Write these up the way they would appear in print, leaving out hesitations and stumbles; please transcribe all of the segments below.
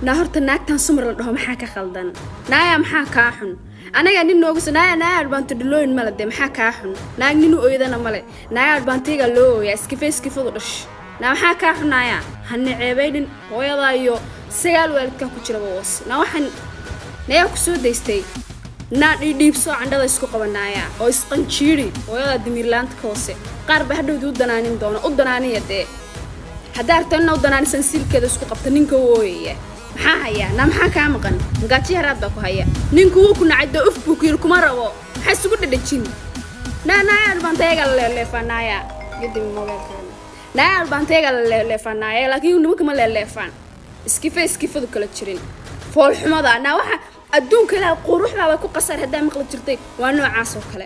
نهارت الناكتان سمر لهم حاكا خلدان نايا محاكا حن أنا يعني نوجس نايا البنت دلوين ملد محاكا حن نايا نينو أيضا ملد نايا البنتيجا لو يا سكيف ودرش نايا محاكا حن نايا هنعيبين ويلا يو سيال والدك كتير بوس ناوحن نايا كسود ديستي نا ديبسو عندها اسكو قبنايا oo isqanjiiri wada Dimiirland koose qaar ba hadhow doonaanin doona u danaaniyade hadartana u danaanisan silkeeda isku qabta ninka wooyay maxaa haya na maxaa ka maqan ngaaji haraada ku haya ninku uu ku nacay uf bukiir kuma rabo maxay isugu dhadhajin na albantayga leelefanaya yadii mobilkan na albantayga leelefanaya laakiin nimanka ma leelefan iskifadu kala jirin fool xumada na waxa adduunka ilaa quruxdaada ku qasar hadaa maqla jirtay waa noocaas oo kale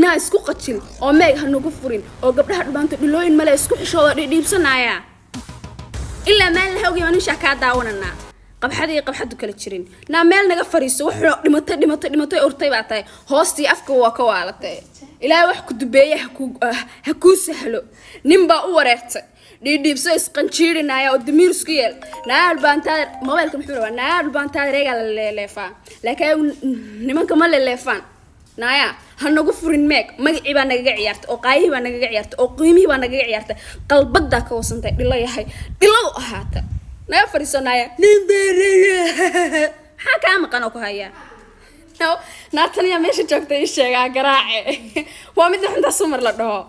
naa isku qajil oo meeg hanugu furin oo gabdhaha dhubaanta dhilooyin male isku xishooda dhiibsanaya ilaa meel la hawgay manisha ka daawanana qabxadu kala jirin naa meel naga fariiso wax dhimatay urtay baa tahay hoostii afka waa ka waalatay ilaa wax ku dubeeyay ha ku sahlo ninba u wareertay dhiibso isqanjiirinaya oo dimiir isku yeel naal baantaa mobilka muxuu rabaa naal baantaa reega la leeleefaa laakiin nimanka ma leeleefaan naaya hanagu furin meeg magacii baa naga ciyaartay oo qaayihii baa naga ciyaartay oo qiimihii baa naga ciyaartay qalbada ka wasantay dhilo yahay dhiladu ahaata naga fariisanaya ha ka maqan oo ku haya naataniya meesha joogtay ii sheegaa garaace waa mid xunta sumar la dhaho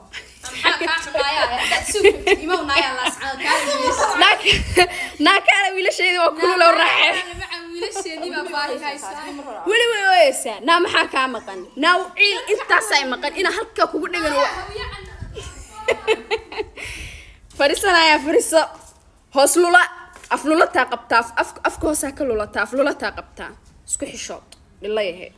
ناكا ويلا شيء وكله لو راح ويلي ويسا نام حكا مقن نوعيل انت ساي مقن انا هلكا كوغو دغن فريسنا يا فريسو هوسلولا افلولا تا قبتا افك هوسا كلولا تا افلولا تا قبتا اسكو خشوط لله